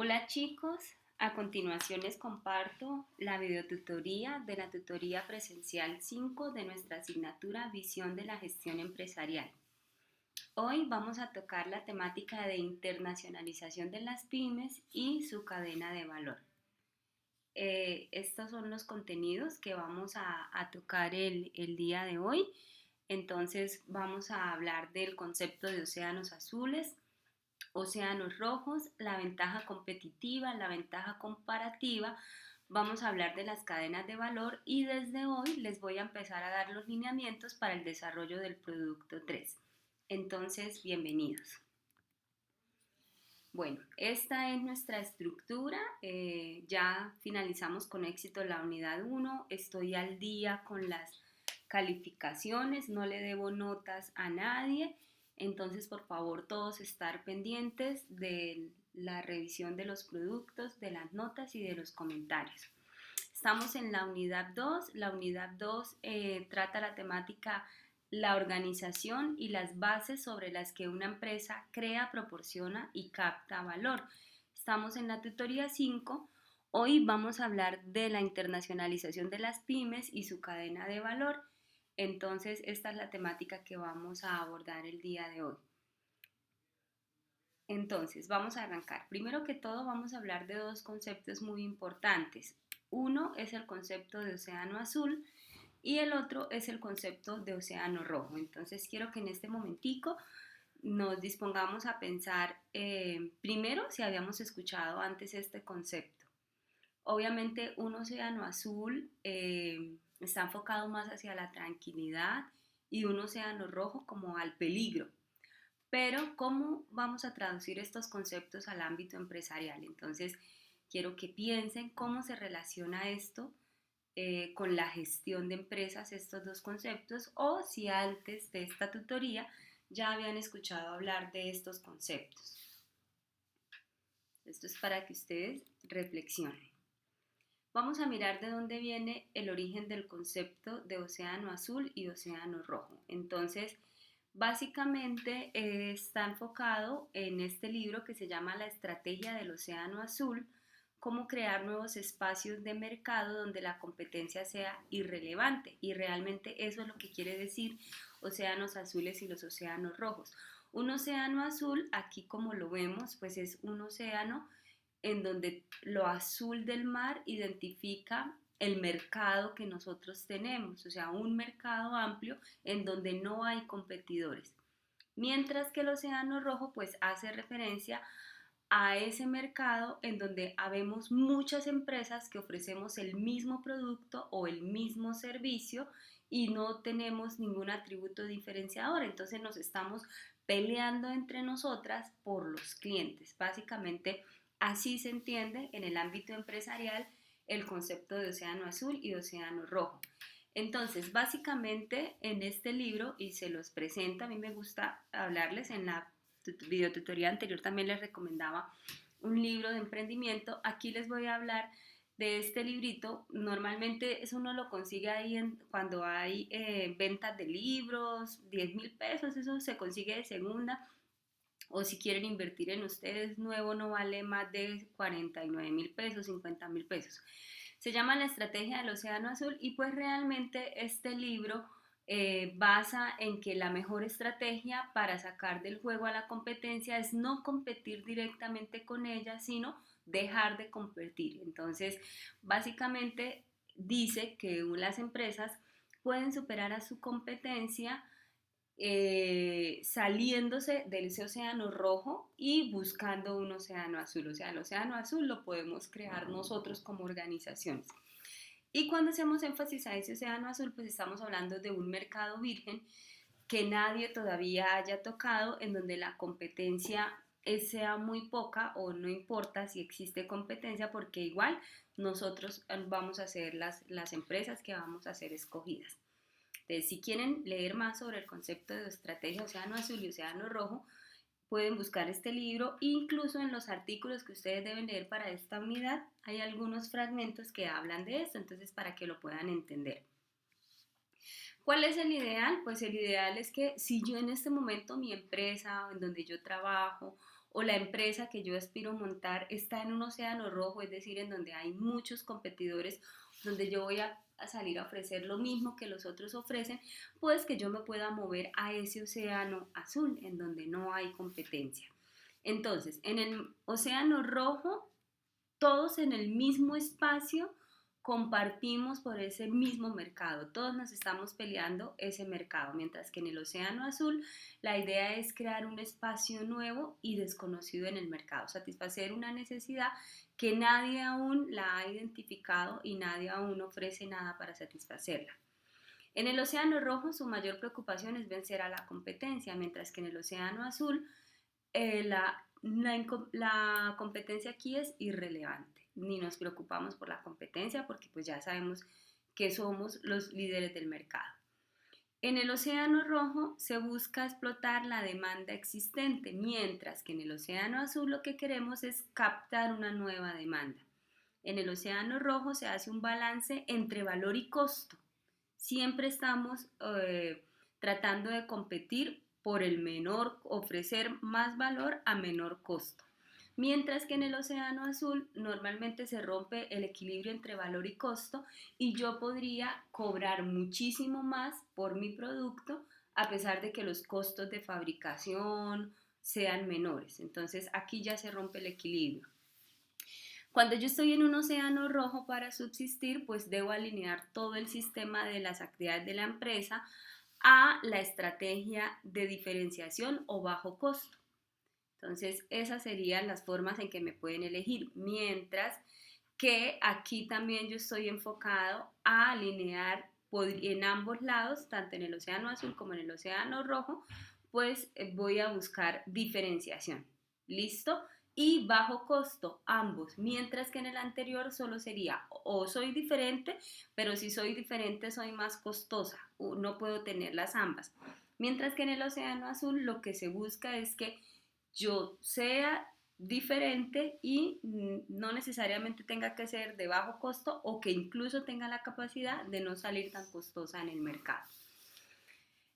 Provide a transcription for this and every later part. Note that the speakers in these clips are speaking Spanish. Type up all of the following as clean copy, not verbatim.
Hola chicos, a continuación les comparto la videotutoría de la tutoría presencial 5 de nuestra asignatura Visión de la Gestión Empresarial. Hoy vamos a tocar la temática de internacionalización de las pymes y su cadena de valor. Estos son los contenidos que vamos a tocar el día de hoy. Entonces vamos a hablar del concepto de océanos azules, océanos rojos, la ventaja competitiva, la ventaja comparativa. Vamos a hablar de las cadenas de valor y desde hoy les voy a empezar a dar los lineamientos para el desarrollo del producto 3. Entonces, bienvenidos. Bueno, esta es nuestra estructura. Ya finalizamos con éxito la unidad 1. Estoy al día con las calificaciones, no le debo notas a nadie. Entonces, por favor, todos estar pendientes de la revisión de los productos, de las notas y de los comentarios. Estamos en la unidad 2. La unidad 2 trata la temática la organización y las bases sobre las que una empresa crea, proporciona y capta valor. Estamos en la tutoría 5. Hoy vamos a hablar de la internacionalización de las pymes y su cadena de valor. Entonces, esta es la temática que vamos a abordar el día de hoy. Entonces, vamos a arrancar. Primero que todo, vamos a hablar de dos conceptos muy importantes. Uno es el concepto de océano azul y el otro es el concepto de océano rojo. Entonces, quiero que en este momentico nos dispongamos a pensar primero si habíamos escuchado antes este concepto. Obviamente, un océano azul está enfocado más hacia la tranquilidad y un océano rojo como al peligro. Pero, ¿cómo vamos a traducir estos conceptos al ámbito empresarial? Entonces, quiero que piensen cómo se relaciona esto con la gestión de empresas, estos dos conceptos, o si antes de esta tutoría ya habían escuchado hablar de estos conceptos. Esto es para que ustedes reflexionen. Vamos a mirar de dónde viene el origen del concepto de océano azul y océano rojo. Entonces, básicamente está enfocado en este libro que se llama La estrategia del océano azul, cómo crear nuevos espacios de mercado donde la competencia sea irrelevante. Y realmente eso es lo que quiere decir océanos azules y los océanos rojos. Un océano azul, aquí como lo vemos, pues es un océano en donde lo azul del mar identifica el mercado que nosotros tenemos, o sea, un mercado amplio en donde no hay competidores. Mientras que el océano rojo pues hace referencia a ese mercado en donde habemos muchas empresas que ofrecemos el mismo producto o el mismo servicio y no tenemos ningún atributo diferenciador. Entonces nos estamos peleando entre nosotras por los clientes. Básicamente así se entiende en el ámbito empresarial el concepto de océano azul y océano rojo. Entonces, básicamente en este libro, y se los presento, a mí me gusta hablarles en la videotutoría anterior también les recomendaba un libro de emprendimiento. Aquí les voy a hablar de este librito. Normalmente eso uno lo consigue ahí cuando hay ventas de libros, 10,000 pesos, eso se consigue de segunda. O si quieren invertir en ustedes, nuevo no vale más de 49,000 pesos, 50,000 pesos. Se llama La estrategia del océano azul y pues realmente este libro basa en que la mejor estrategia para sacar del juego a la competencia es no competir directamente con ella, sino dejar de competir. Entonces, básicamente dice que las empresas pueden superar a su competencia saliéndose de ese océano rojo y buscando un océano azul. O sea, el océano azul lo podemos crear nosotros como organizaciones. Y cuando hacemos énfasis a ese océano azul, pues estamos hablando de un mercado virgen que nadie todavía haya tocado, en donde la competencia sea muy poca o no importa si existe competencia, porque igual nosotros vamos a ser las empresas que vamos a ser escogidas. Entonces, si quieren leer más sobre el concepto de estrategia océano azul y océano rojo, pueden buscar este libro. Incluso en los artículos que ustedes deben leer para esta unidad hay algunos fragmentos que hablan de esto, entonces para que lo puedan entender. ¿Cuál es el ideal? Pues el ideal es que si yo en este momento mi empresa en donde yo trabajo o la empresa que yo aspiro a montar está en un océano rojo, es decir, en donde hay muchos competidores, donde yo voy a salir a ofrecer lo mismo que los otros ofrecen, pues que yo me pueda mover a ese océano azul, en donde no hay competencia. Entonces, en el océano rojo, todos en el mismo espacio compartimos por ese mismo mercado, todos nos estamos peleando ese mercado, mientras que en el océano azul la idea es crear un espacio nuevo y desconocido en el mercado, satisfacer una necesidad que nadie aún la ha identificado y nadie aún ofrece nada para satisfacerla. En el océano rojo su mayor preocupación es vencer a la competencia, mientras que en el océano azul la competencia aquí es irrelevante, ni nos preocupamos por la competencia porque pues ya sabemos que somos los líderes del mercado. En el océano rojo se busca explotar la demanda existente, mientras que en el océano azul lo que queremos es captar una nueva demanda. En el océano rojo se hace un balance entre valor y costo. Siempre estamos tratando de competir por el menor, ofrecer más valor a menor costo. Mientras que en el océano azul normalmente se rompe el equilibrio entre valor y costo y yo podría cobrar muchísimo más por mi producto a pesar de que los costos de fabricación sean menores. Entonces aquí ya se rompe el equilibrio. Cuando yo estoy en un océano rojo para subsistir, pues debo alinear todo el sistema de las actividades de la empresa a la estrategia de diferenciación o bajo costo. Entonces, esas serían las formas en que me pueden elegir, mientras que aquí también yo estoy enfocado a alinear en ambos lados, tanto en el océano azul como en el océano rojo, pues voy a buscar diferenciación. ¿Listo? Y bajo costo, ambos, mientras que en el anterior solo sería o soy diferente, pero si soy diferente soy más costosa, no puedo tenerlas ambas. Mientras que en el océano azul lo que se busca es que yo sea diferente y no necesariamente tenga que ser de bajo costo o que incluso tenga la capacidad de no salir tan costosa en el mercado.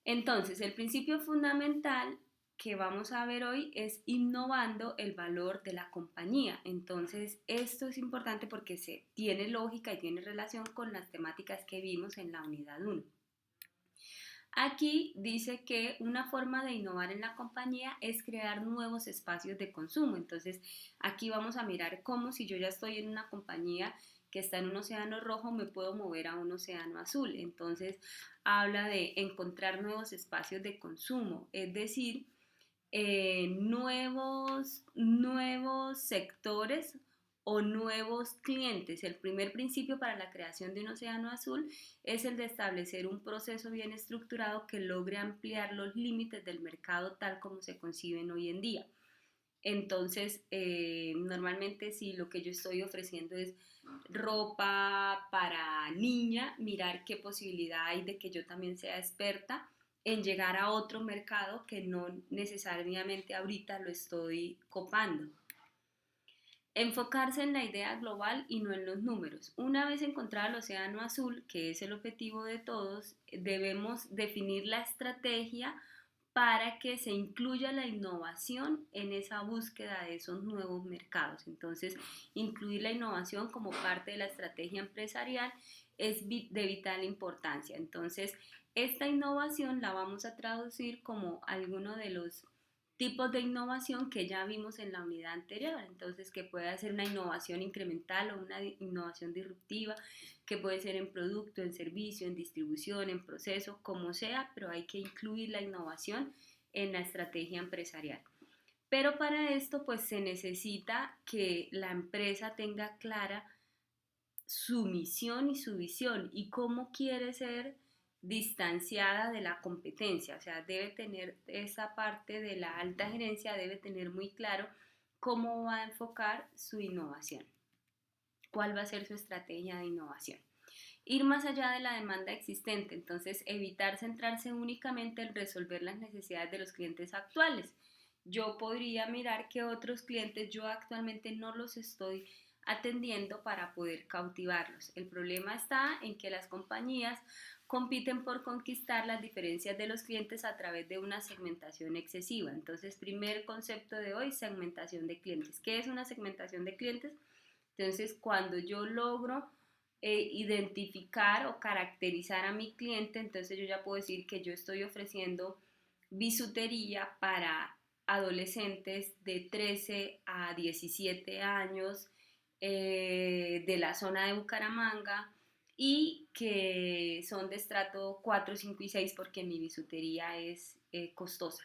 Entonces, el principio fundamental que vamos a ver hoy es innovando el valor de la compañía. Entonces, esto es importante porque se tiene lógica y tiene relación con las temáticas que vimos en la unidad 1. Aquí dice que una forma de innovar en la compañía es crear nuevos espacios de consumo. Entonces, aquí vamos a mirar cómo si yo ya estoy en una compañía que está en un océano rojo, me puedo mover a un océano azul. Entonces, habla de encontrar nuevos espacios de consumo, es decir, nuevos sectores o nuevos clientes. El primer principio para la creación de un océano azul es el de establecer un proceso bien estructurado que logre ampliar los límites del mercado tal como se conciben hoy en día. Entonces, normalmente si lo que yo estoy ofreciendo es ropa para niña, mirar qué posibilidad hay de que yo también sea experta en llegar a otro mercado que no necesariamente ahorita lo estoy copando. Enfocarse en la idea global y no en los números. Una vez encontrado el océano azul, que es el objetivo de todos, debemos definir la estrategia para que se incluya la innovación en esa búsqueda de esos nuevos mercados. Entonces, incluir la innovación como parte de la estrategia empresarial es de vital importancia. Entonces, esta innovación la vamos a traducir como alguno de los tipos de innovación que ya vimos en la unidad anterior. Entonces, que puede ser una innovación incremental o una innovación disruptiva, que puede ser en producto, en servicio, en distribución, en proceso, como sea, pero hay que incluir la innovación en la estrategia empresarial. Pero para esto, pues se necesita que la empresa tenga clara su misión y su visión y cómo quiere ser distanciada de la competencia, o sea, debe tener esa parte de la alta gerencia, debe tener muy claro cómo va a enfocar su innovación, cuál va a ser su estrategia de innovación. Ir más allá de la demanda existente, entonces evitar centrarse únicamente en resolver las necesidades de los clientes actuales. Yo podría mirar que otros clientes yo actualmente no los estoy atendiendo para poder cautivarlos. El problema está en que las compañías compiten por conquistar las diferencias de los clientes a través de una segmentación excesiva. Entonces, primer concepto de hoy, segmentación de clientes. ¿Qué es una segmentación de clientes? Entonces, cuando yo logro identificar o caracterizar a mi cliente, entonces yo ya puedo decir que yo estoy ofreciendo bisutería para adolescentes de 13 a 17 años de la zona de Bucaramanga y que son de estrato 4, 5 y 6 porque mi bisutería es costosa.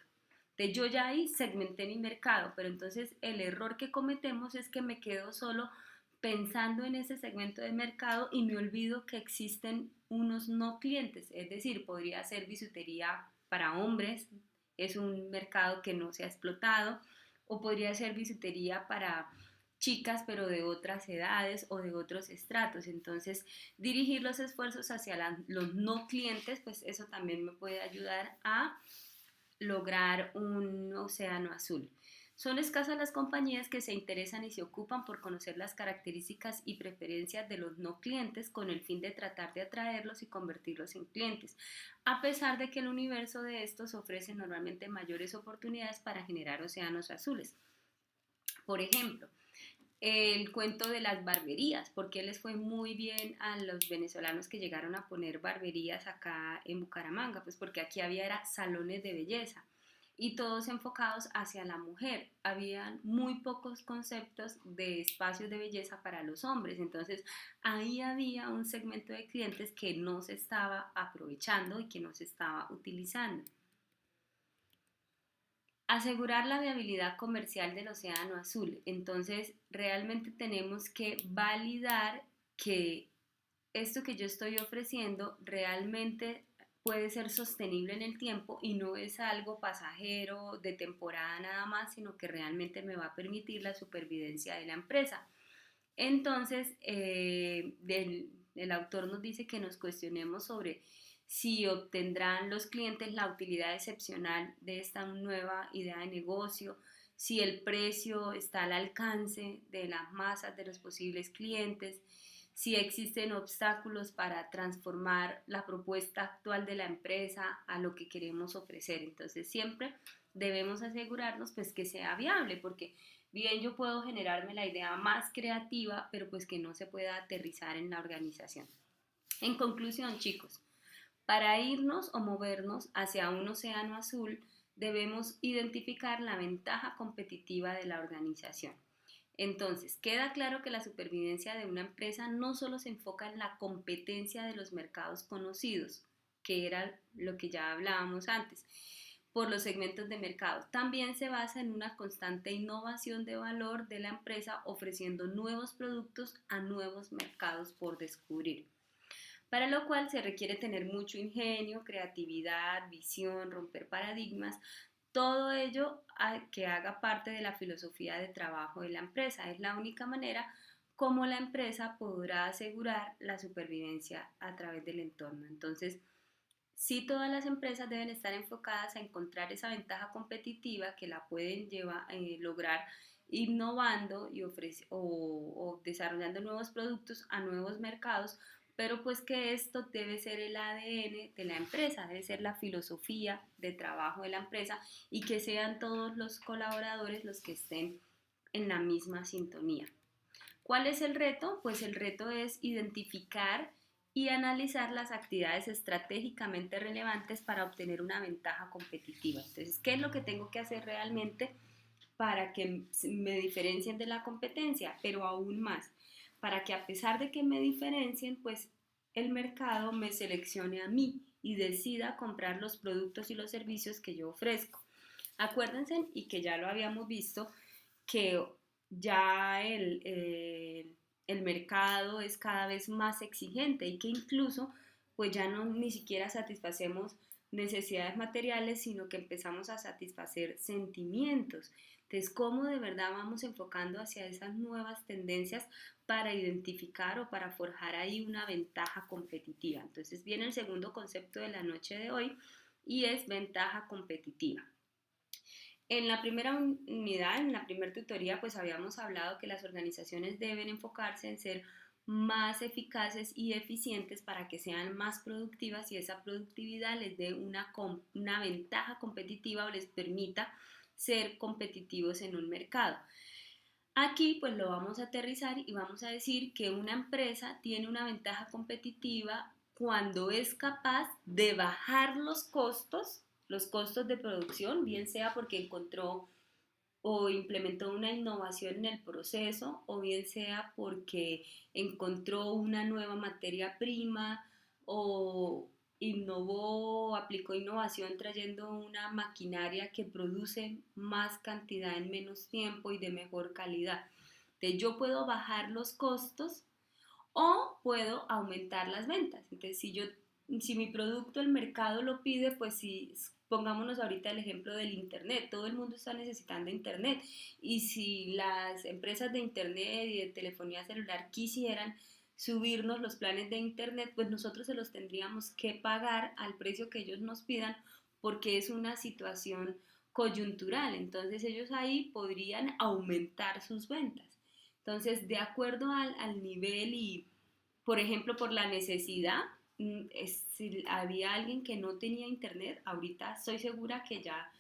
Entonces yo ya ahí segmenté mi mercado, pero entonces el error que cometemos es que me quedo solo pensando en ese segmento de mercado y me olvido que existen unos no clientes, es decir, podría ser bisutería para hombres, es un mercado que no se ha explotado, o podría ser bisutería para chicas pero de otras edades o de otros estratos. Entonces, dirigir los esfuerzos hacia los no clientes, pues eso también me puede ayudar a lograr un océano azul. Son escasas las compañías que se interesan y se ocupan por conocer las características y preferencias de los no clientes con el fin de tratar de atraerlos y convertirlos en clientes, a pesar de que el universo de estos ofrece normalmente mayores oportunidades para generar océanos azules. Por ejemplo, el cuento de las barberías, porque les fue muy bien a los venezolanos que llegaron a poner barberías acá en Bucaramanga, pues porque aquí había era salones de belleza y todos enfocados hacia la mujer. Habían muy pocos conceptos de espacios de belleza para los hombres, entonces ahí había un segmento de clientes que no se estaba aprovechando y que no se estaba utilizando. Asegurar la viabilidad comercial del océano azul. Entonces, realmente tenemos que validar que esto que yo estoy ofreciendo realmente puede ser sostenible en el tiempo y no es algo pasajero de temporada nada más, sino que realmente me va a permitir la supervivencia de la empresa. Entonces, el autor nos dice que nos cuestionemos sobre si obtendrán los clientes la utilidad excepcional de esta nueva idea de negocio, si el precio está al alcance de las masas de los posibles clientes, si existen obstáculos para transformar la propuesta actual de la empresa a lo que queremos ofrecer. Entonces siempre debemos asegurarnos pues que sea viable, porque bien yo puedo generarme la idea más creativa, pero pues que no se pueda aterrizar en la organización. En conclusión, chicos, para irnos o movernos hacia un océano azul, debemos identificar la ventaja competitiva de la organización. Entonces, queda claro que la supervivencia de una empresa no solo se enfoca en la competencia de los mercados conocidos, que era lo que ya hablábamos antes, por los segmentos de mercado. También se basa en una constante innovación de valor de la empresa ofreciendo nuevos productos a nuevos mercados por descubrir, para lo cual se requiere tener mucho ingenio, creatividad, visión, romper paradigmas, todo ello que haga parte de la filosofía de trabajo de la empresa. Es la única manera como la empresa podrá asegurar la supervivencia a través del entorno. Entonces, sí, todas las empresas deben estar enfocadas a encontrar esa ventaja competitiva que la pueden lograr innovando y o desarrollando nuevos productos a nuevos mercados, pero pues que esto debe ser el ADN de la empresa, debe ser la filosofía de trabajo de la empresa y que sean todos los colaboradores los que estén en la misma sintonía. ¿Cuál es el reto? Pues el reto es identificar y analizar las actividades estratégicamente relevantes para obtener una ventaja competitiva. Entonces, ¿qué es lo que tengo que hacer realmente para que me diferencien de la competencia? Pero aún más, para que a pesar de que me diferencien, pues el mercado me seleccione a mí y decida comprar los productos y los servicios que yo ofrezco. Acuérdense, y que ya lo habíamos visto, que ya el mercado es cada vez más exigente y que incluso pues ya no ni siquiera satisfacemos necesidades materiales, sino que empezamos a satisfacer sentimientos. Entonces, ¿cómo de verdad vamos enfocando hacia esas nuevas tendencias para identificar o para forjar ahí una ventaja competitiva? Entonces viene el segundo concepto de la noche de hoy y es ventaja competitiva. En la primera unidad, en la primera tutoría, pues habíamos hablado que las organizaciones deben enfocarse en ser más eficaces y eficientes para que sean más productivas y esa productividad les dé una ventaja competitiva o les permita ser competitivos en un mercado. Aquí pues lo vamos a aterrizar y vamos a decir que una empresa tiene una ventaja competitiva cuando es capaz de bajar los costos de producción, bien sea porque encontró o implementó una innovación en el proceso, o bien sea porque encontró una nueva materia prima o innovó, aplicó innovación trayendo una maquinaria que produce más cantidad en menos tiempo y de mejor calidad. Entonces yo puedo bajar los costos o puedo aumentar las ventas. Entonces, si mi producto el mercado lo pide, pues si pongámonos ahorita el ejemplo del internet, todo el mundo está necesitando internet y si las empresas de internet y de telefonía celular quisieran subirnos los planes de internet, pues nosotros se los tendríamos que pagar al precio que ellos nos pidan porque es una situación coyuntural. Entonces ellos ahí podrían aumentar sus ventas. Entonces, de acuerdo al nivel y, por ejemplo, por la necesidad, si había alguien que no tenía internet, ahorita estoy segura que ya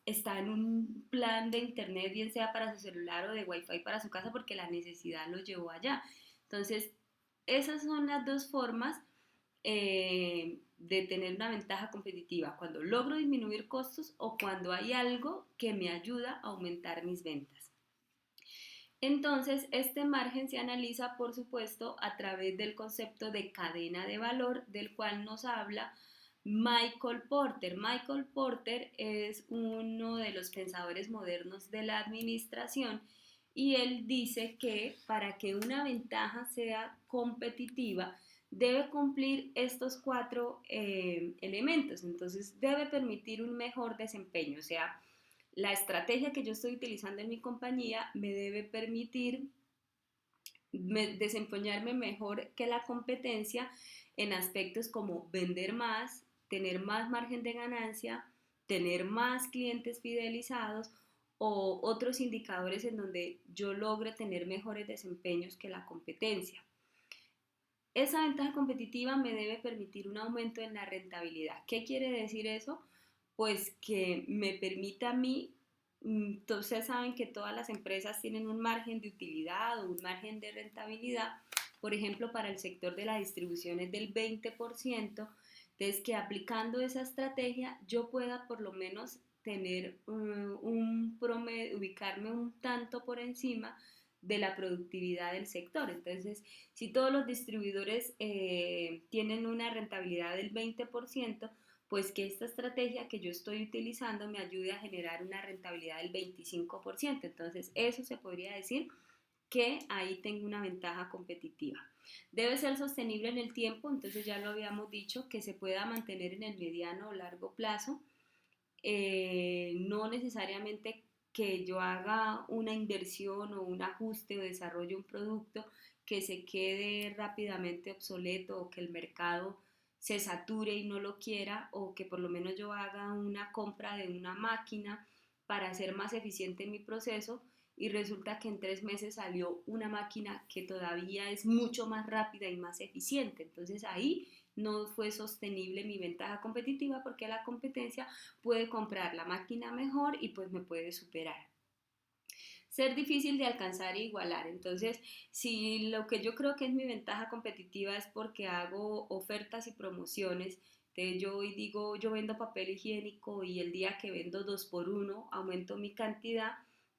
está en un plan de internet, bien sea para su celular o de wifi para su casa, porque la necesidad lo llevó allá. Entonces, esas son las dos formas de tener una ventaja competitiva, cuando logro disminuir costos o cuando hay algo que me ayuda a aumentar mis ventas. Entonces, este margen se analiza, por supuesto, a través del concepto de cadena de valor, del cual nos habla Michael Porter. Michael Porter es uno de los pensadores modernos de la administración y él dice que para que una ventaja sea competitiva, debe cumplir estos cuatro elementos. Entonces, debe permitir un mejor desempeño, o sea, la estrategia que yo estoy utilizando en mi compañía me debe permitir desempeñarme mejor que la competencia en aspectos como vender más, tener más margen de ganancia, tener más clientes fidelizados o otros indicadores en donde yo logre tener mejores desempeños que la competencia. Esa ventaja competitiva me debe permitir un aumento en la rentabilidad. ¿Qué quiere decir eso? Pues que me permita a mí, ustedes saben que todas las empresas tienen un margen de utilidad o un margen de rentabilidad, por ejemplo, para el sector de la distribución es del 20%, entonces que aplicando esa estrategia yo pueda por lo menos tener un promedio, ubicarme un tanto por encima de la productividad del sector. Entonces, si todos los distribuidores tienen una rentabilidad del 20%, pues que esta estrategia que yo estoy utilizando me ayude a generar una rentabilidad del 25%. Entonces, eso se podría decir que ahí tengo una ventaja competitiva. Debe ser sostenible en el tiempo, entonces ya lo habíamos dicho, que se pueda mantener en el mediano o largo plazo. No necesariamente que yo haga una inversión o un ajuste o desarrolle un producto que se quede rápidamente obsoleto o que el mercado se sature y no lo quiera, o que por lo menos yo haga una compra de una máquina para ser más eficiente en mi proceso y resulta que en 3 meses salió una máquina que todavía es mucho más rápida y más eficiente. Entonces ahí no fue sostenible mi ventaja competitiva porque la competencia puede comprar la máquina mejor y pues me puede superar. Ser difícil de alcanzar e igualar. Entonces, si lo que yo creo que es mi ventaja competitiva es porque hago ofertas y promociones, entonces yo hoy digo, yo vendo papel higiénico y el día que vendo 2 por 1 aumento mi cantidad,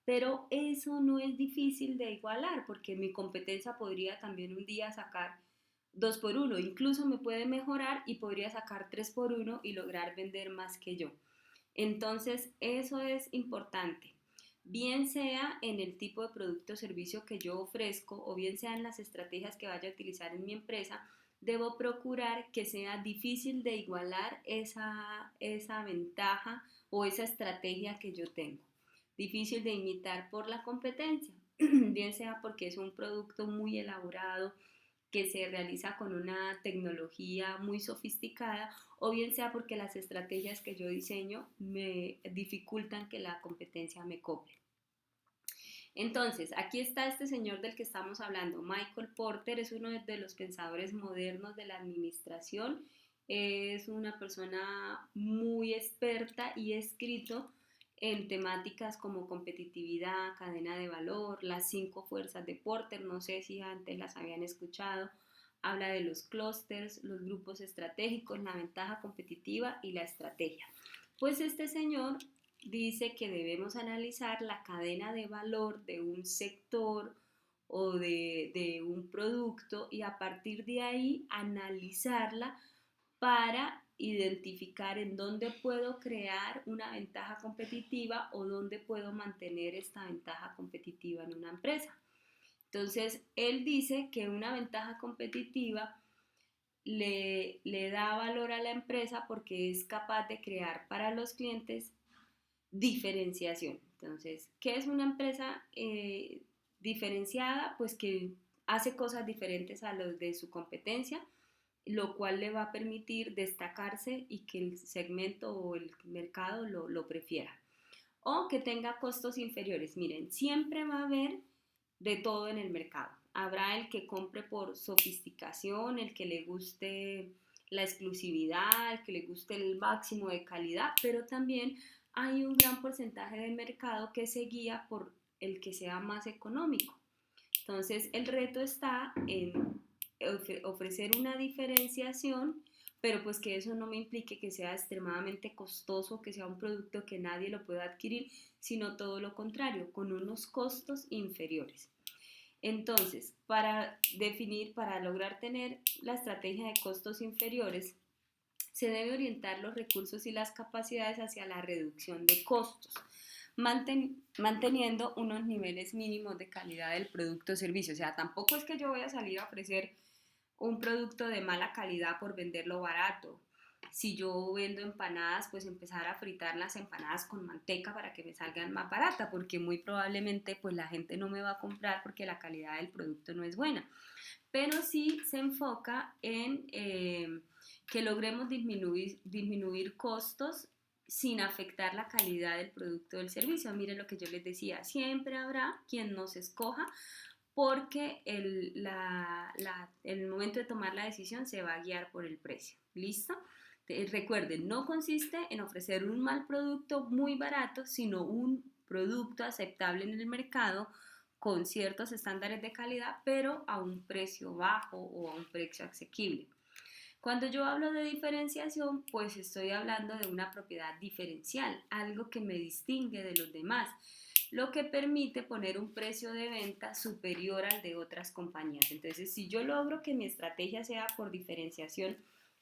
pero eso no es difícil de igualar porque mi competencia podría también un día sacar 2 por 1, incluso me puede mejorar y podría sacar 3 por 1 y lograr vender más que yo. Entonces, eso es importante, bien sea en el tipo de producto o servicio que yo ofrezco o bien sea en las estrategias que vaya a utilizar en mi empresa, debo procurar que sea difícil de igualar esa ventaja o esa estrategia que yo tengo. Difícil de imitar por la competencia, bien sea porque es un producto muy elaborado, que se realiza con una tecnología muy sofisticada o bien sea porque las estrategias que yo diseño me dificultan que la competencia me copie. Entonces, aquí está este señor del que estamos hablando. Michael Porter es uno de los pensadores modernos de la administración. Es una persona muy experta y ha escrito en temáticas como competitividad, cadena de valor, las 5 fuerzas de Porter, no sé si antes las habían escuchado. Habla de los clústeres, los grupos estratégicos, la ventaja competitiva y la estrategia. Pues este señor dice que debemos analizar la cadena de valor de un sector o de un producto y a partir de ahí analizarla para identificar en dónde puedo crear una ventaja competitiva o dónde puedo mantener esta ventaja competitiva en una empresa. Entonces, él dice que una ventaja competitiva le da valor a la empresa porque es capaz de crear para los clientes diferenciación. Entonces, ¿qué es una empresa diferenciada? Pues que hace cosas diferentes a los de su competencia, lo cual le va a permitir destacarse y que el segmento o el mercado lo prefiera. O que tenga costos inferiores. Miren, siempre va a haber de todo en el mercado. Habrá el que compre por sofisticación, el que le guste la exclusividad, el que le guste el máximo de calidad, pero también hay un gran porcentaje de mercado que se guía por el que sea más económico. Entonces, el reto está en ofrecer una diferenciación, pero pues que eso no me implique que sea extremadamente costoso, que sea un producto que nadie lo pueda adquirir, sino todo lo contrario, con unos costos inferiores. Entonces, para lograr tener la estrategia de costos inferiores, se debe orientar los recursos y las capacidades hacia la reducción de costos, manteniendo unos niveles mínimos de calidad del producto o servicio. O sea, tampoco es que yo voy a salir a ofrecer un producto de mala calidad por venderlo barato. Si yo vendo empanadas, pues empezar a fritar las empanadas con manteca para que me salgan más baratas, porque muy probablemente pues la gente no me va a comprar porque la calidad del producto no es buena. Pero sí se enfoca en que logremos disminuir costos sin afectar la calidad del producto o del servicio. Miren lo que yo les decía, siempre habrá quien nos escoja porque el momento de tomar la decisión se va a guiar por el precio. ¿Listo? Recuerden, no consiste en ofrecer un mal producto muy barato, sino un producto aceptable en el mercado con ciertos estándares de calidad, pero a un precio bajo o a un precio asequible. Cuando yo hablo de diferenciación, pues estoy hablando de una propiedad diferencial, algo que me distingue de los demás, lo que permite poner un precio de venta superior al de otras compañías. Entonces, si yo logro que mi estrategia sea por diferenciación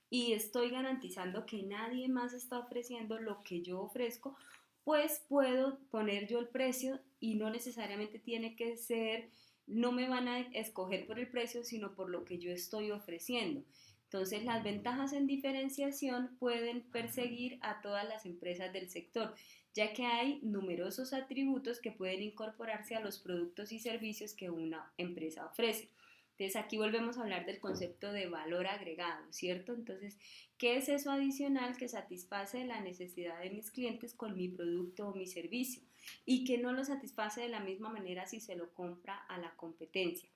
y estoy garantizando que nadie más está ofreciendo lo que yo ofrezco, pues puedo poner yo el precio y no necesariamente tiene que ser, no me van a escoger por el precio, sino por lo que yo estoy ofreciendo. Entonces, las ventajas en diferenciación pueden perseguir a todas las empresas del sector, ya que hay numerosos atributos que pueden incorporarse a los productos y servicios que una empresa ofrece. Entonces, aquí volvemos a hablar del concepto de valor agregado, ¿cierto? Entonces, ¿qué es eso adicional que satisface la necesidad de mis clientes con mi producto o mi servicio y que no lo satisface de la misma manera si se lo compra a la competencia?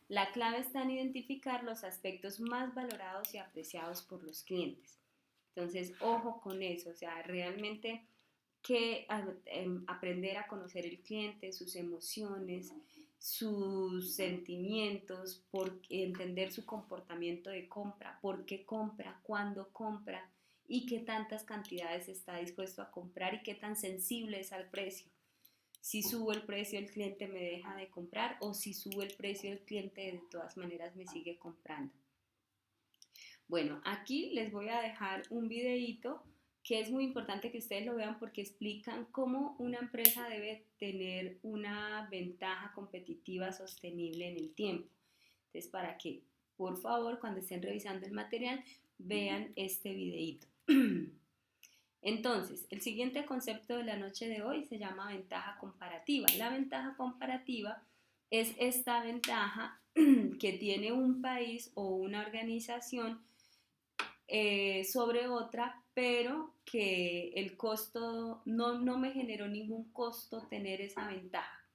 La clave está en identificar los aspectos más valorados y apreciados por los clientes. Entonces, ojo con eso, o sea, realmente que aprender a conocer el cliente, sus emociones, sus sentimientos, entender su comportamiento de compra, por qué compra, cuándo compra y qué tantas cantidades está dispuesto a comprar y qué tan sensible es al precio. Si subo el precio, el cliente me deja de comprar o si subo el precio, el cliente de todas maneras me sigue comprando. Bueno, aquí les voy a dejar un videíto que es muy importante que ustedes lo vean porque explican cómo una empresa debe tener una ventaja competitiva sostenible en el tiempo. Entonces, para que, por favor, cuando estén revisando el material, vean este videíto. Entonces, el siguiente concepto de la noche de hoy se llama ventaja comparativa. La ventaja comparativa es esta ventaja que tiene un país o una organización sobre otra, pero que el costo no me generó ningún costo tener esa ventaja.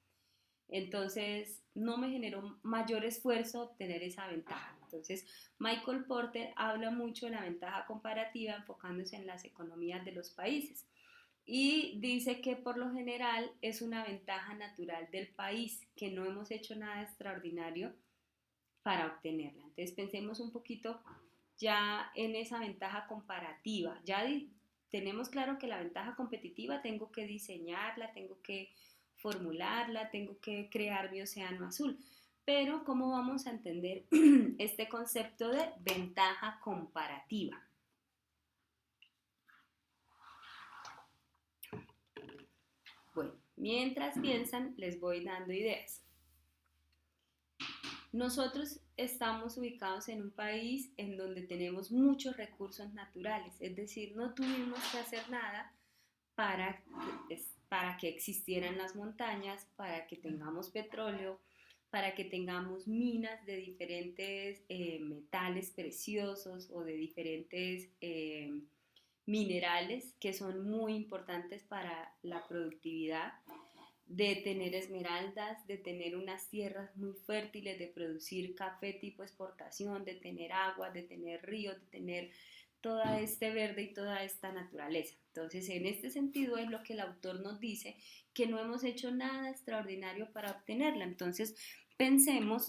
Entonces, no me generó mayor esfuerzo obtener esa ventaja. Entonces, Michael Porter habla mucho de la ventaja comparativa enfocándose en las economías de los países y dice que por lo general es una ventaja natural del país, que no hemos hecho nada extraordinario para obtenerla. Entonces, pensemos un poquito ya en esa ventaja comparativa. Ya tenemos claro que la ventaja competitiva tengo que diseñarla, tengo que formularla, tengo que crear mi océano azul. Pero, ¿cómo vamos a entender este concepto de ventaja comparativa? Bueno, mientras piensan, les voy dando ideas. Nosotros estamos ubicados en un país en donde tenemos muchos recursos naturales, es decir, no tuvimos que hacer nada para, para que existieran las montañas, para que tengamos petróleo, para que tengamos minas de diferentes metales preciosos o de diferentes minerales que son muy importantes para la productividad, de tener esmeraldas, de tener unas tierras muy fértiles, de producir café tipo exportación, de tener agua, de tener ríos, de tener todo este verde y toda esta naturaleza. Entonces, en este sentido es lo que el autor nos dice, que no hemos hecho nada extraordinario para obtenerla. Entonces, pensemos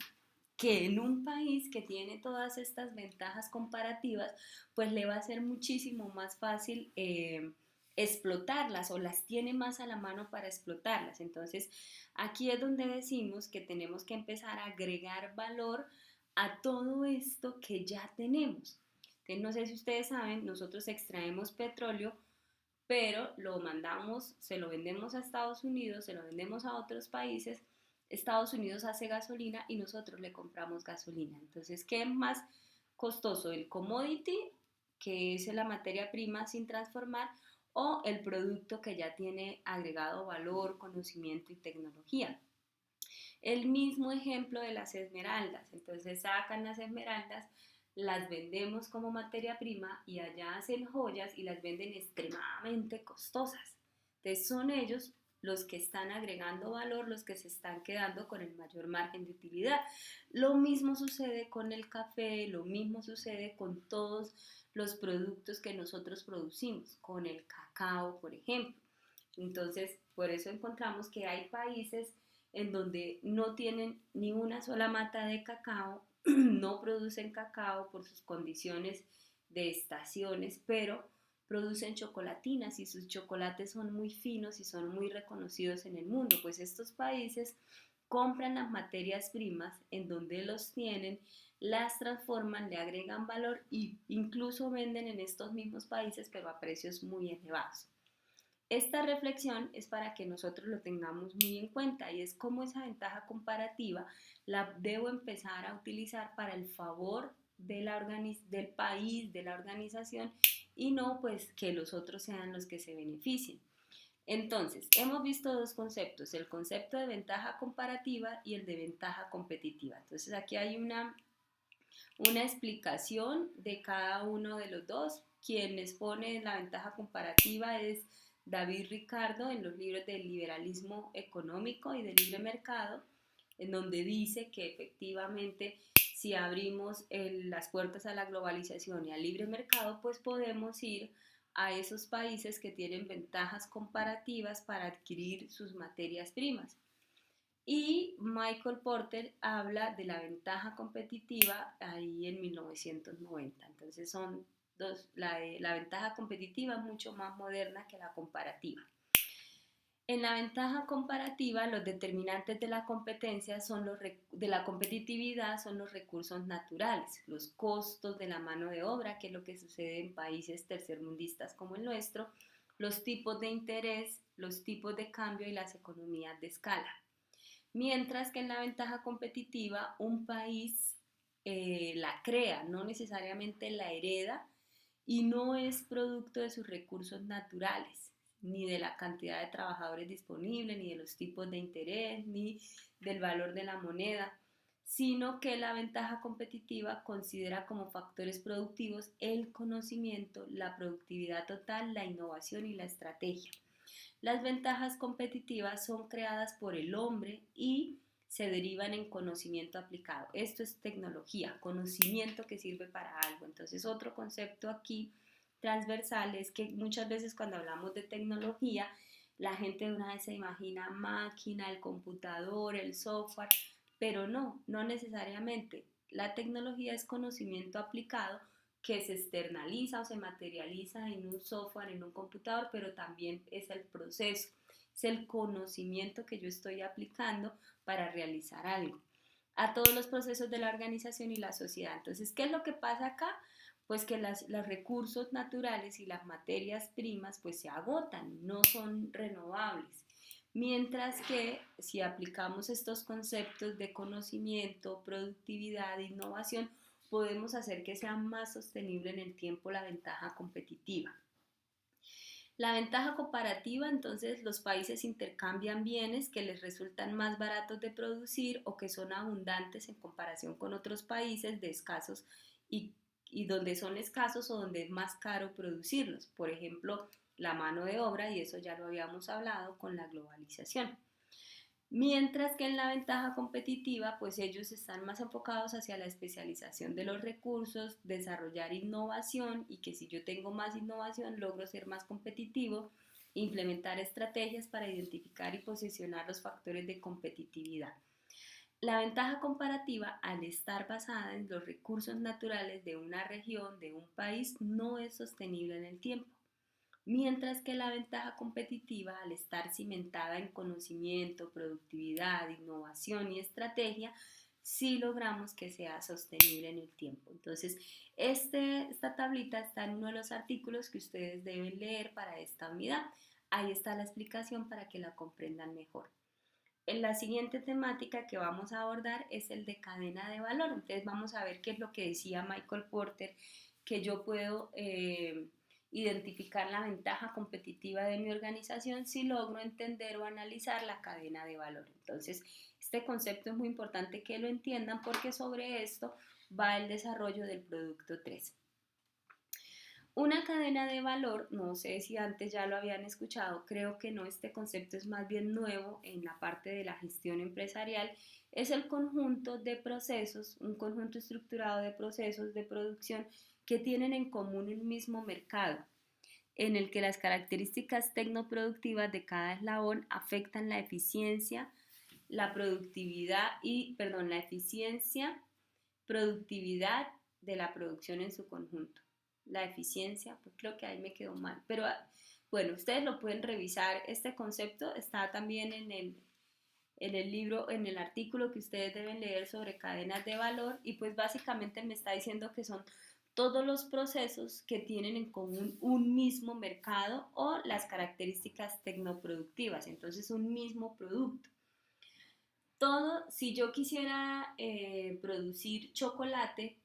que en un país que tiene todas estas ventajas comparativas, pues le va a ser muchísimo más fácil explotarlas o las tiene más a la mano para explotarlas. Entonces, aquí es donde decimos que tenemos que empezar a agregar valor a todo esto que ya tenemos. Entonces, no sé si ustedes saben, nosotros extraemos petróleo, pero lo mandamos, se lo vendemos a Estados Unidos, se lo vendemos a otros países. Estados Unidos hace gasolina y nosotros le compramos gasolina. Entonces, ¿qué es más costoso? ¿El commodity, que es la materia prima sin transformar, o el producto que ya tiene agregado valor, conocimiento y tecnología? El mismo ejemplo de las esmeraldas. Entonces sacan las esmeraldas, las vendemos como materia prima y allá hacen joyas y las venden extremadamente costosas. Entonces son ellos los que están agregando valor, los que se están quedando con el mayor margen de utilidad. Lo mismo sucede con el café, lo mismo sucede con todos los productos que nosotros producimos, con el cacao, por ejemplo. Entonces, por eso encontramos que hay países en donde no tienen ni una sola mata de cacao, no producen cacao por sus condiciones de estaciones, pero producen chocolatinas y sus chocolates son muy finos y son muy reconocidos en el mundo, pues estos países compran las materias primas en donde los tienen, las transforman, le agregan valor e incluso venden en estos mismos países, pero a precios muy elevados. Esta reflexión es para que nosotros lo tengamos muy en cuenta y es cómo esa ventaja comparativa la debo empezar a utilizar para el favor de del país, de la organización y no pues que los otros sean los que se beneficien. Entonces, hemos visto dos conceptos, el concepto de ventaja comparativa y el de ventaja competitiva. Entonces, aquí hay una explicación de cada uno de los dos. Quien expone la ventaja comparativa es David Ricardo en los libros del liberalismo económico y del libre mercado, en donde dice que efectivamente si abrimos las puertas a la globalización y al libre mercado, pues podemos ir a esos países que tienen ventajas comparativas para adquirir sus materias primas. Y Michael Porter habla de la ventaja competitiva ahí en 1990. Entonces son dos, la ventaja competitiva es mucho más moderna que la comparativa. En la ventaja comparativa, los determinantes de la competencia son de la competitividad son los recursos naturales, los costos de la mano de obra, que es lo que sucede en países tercermundistas como el nuestro, los tipos de interés, los tipos de cambio y las economías de escala. Mientras que en la ventaja competitiva un país la crea, no necesariamente la hereda y no es producto de sus recursos naturales, ni de la cantidad de trabajadores disponibles, ni de los tipos de interés, ni del valor de la moneda, sino que la ventaja competitiva considera como factores productivos el conocimiento, la productividad total, la innovación y la estrategia. Las ventajas competitivas son creadas por el hombre y se derivan en conocimiento aplicado. Esto es tecnología, conocimiento que sirve para algo. Entonces, otro concepto aquí transversal es que muchas veces cuando hablamos de tecnología, la gente de una vez se imagina máquina, el computador, el software, pero no necesariamente. La tecnología es conocimiento aplicado que se externaliza o se materializa en un software, en un computador, pero también es el proceso, es el conocimiento que yo estoy aplicando para realizar algo a todos los procesos de la organización y la sociedad. Entonces, ¿qué es lo que pasa acá? Pues que los recursos naturales y las materias primas pues se agotan, no son renovables. Mientras que si aplicamos estos conceptos de conocimiento, productividad, innovación, podemos hacer que sea más sostenible en el tiempo la ventaja competitiva. La ventaja comparativa, entonces los países intercambian bienes que les resultan más baratos de producir o que son abundantes en comparación con otros países de escasos y donde son escasos o donde es más caro producirlos. Por ejemplo, la mano de obra, y eso ya lo habíamos hablado con la globalización. Mientras que en la ventaja competitiva, pues ellos están más enfocados hacia la especialización de los recursos, desarrollar innovación y que si yo tengo más innovación logro ser más competitivo, implementar estrategias para identificar y posicionar los factores de competitividad. La ventaja comparativa, al estar basada en los recursos naturales de una región, de un país, no es sostenible en el tiempo. Mientras que la ventaja competitiva, al estar cimentada en conocimiento, productividad, innovación y estrategia, sí logramos que sea sostenible en el tiempo. Entonces, esta tablita está en uno de los artículos que ustedes deben leer para esta unidad. Ahí está la explicación para que la comprendan mejor. En la siguiente temática que vamos a abordar es el de cadena de valor. Entonces vamos a ver qué es lo que decía Michael Porter, que yo puedo identificar la ventaja competitiva de mi organización si logro entender o analizar la cadena de valor. Entonces, este concepto es muy importante que lo entiendan porque sobre esto va el desarrollo del producto 3. Una cadena de valor, no sé si antes ya lo habían escuchado, creo que no, este concepto es más bien nuevo en la parte de la gestión empresarial, es el conjunto de procesos, un conjunto estructurado de procesos de producción que tienen en común un mismo mercado, en el que las características tecnoproductivas de cada eslabón afectan la eficiencia, la productividad la eficiencia, productividad de la producción en su conjunto. La eficiencia, pues creo que ahí me quedó mal, pero bueno, ustedes lo pueden revisar, este concepto está también en el libro, en el artículo que ustedes deben leer sobre cadenas de valor y pues básicamente me está diciendo que son todos los procesos que tienen en común un mismo mercado o las características tecnoproductivas, entonces un mismo producto. Todo, si yo quisiera producir chocolate,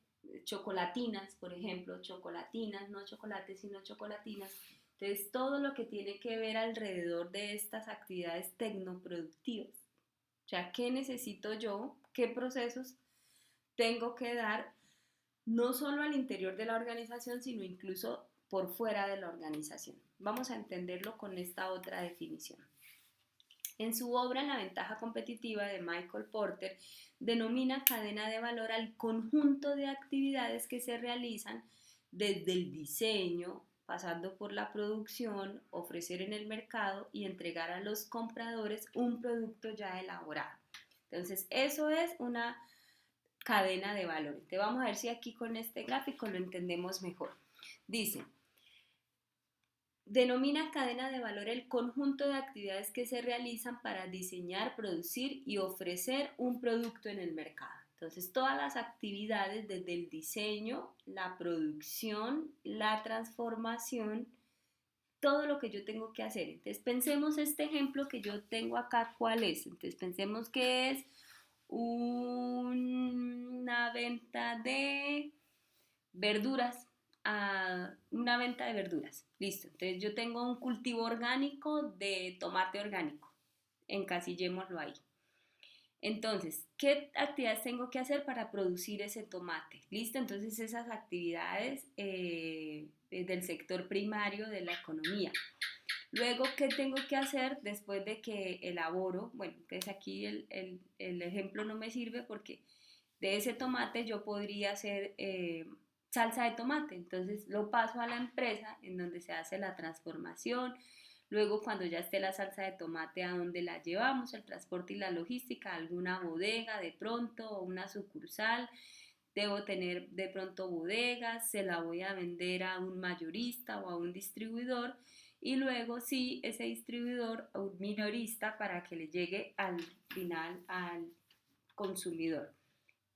chocolatinas, por ejemplo, chocolatinas, no chocolates, sino chocolatinas, entonces todo lo que tiene que ver alrededor de estas actividades tecnoproductivas. O sea, ¿qué necesito yo? ¿Qué procesos tengo que dar no solo al interior de la organización, sino incluso por fuera de la organización? Vamos a entenderlo con esta otra definición. En su obra La ventaja competitiva de Michael Porter, denomina cadena de valor al conjunto de actividades que se realizan desde el diseño, pasando por la producción, ofrecer en el mercado y entregar a los compradores un producto ya elaborado. Entonces, eso es una cadena de valor. Te vamos a ver si aquí con este gráfico lo entendemos mejor. Dice, denomina cadena de valor el conjunto de actividades que se realizan para diseñar, producir y ofrecer un producto en el mercado. Entonces, todas las actividades desde el diseño, la producción, la transformación, todo lo que yo tengo que hacer. Entonces, pensemos este ejemplo que yo tengo acá, ¿cuál es? Entonces, pensemos que es una venta de verduras, a una venta de verduras. Listo. Entonces yo tengo un cultivo orgánico de tomate orgánico. Encasillémoslo ahí. Entonces, ¿qué actividades tengo que hacer para producir ese tomate? Listo. Entonces esas actividades del sector primario de la economía. Luego, ¿qué tengo que hacer después de que elaboro? Bueno, entonces aquí el ejemplo no me sirve porque de ese tomate yo podría hacer salsa de tomate. Entonces lo paso a la empresa en donde se hace la transformación. Luego cuando ya esté la salsa de tomate, ¿a dónde la llevamos? El transporte y la logística, alguna bodega de pronto o una sucursal. Debo tener de pronto bodegas, se la voy a vender a un mayorista o a un distribuidor y luego sí ese distribuidor a un minorista para que le llegue al final al consumidor.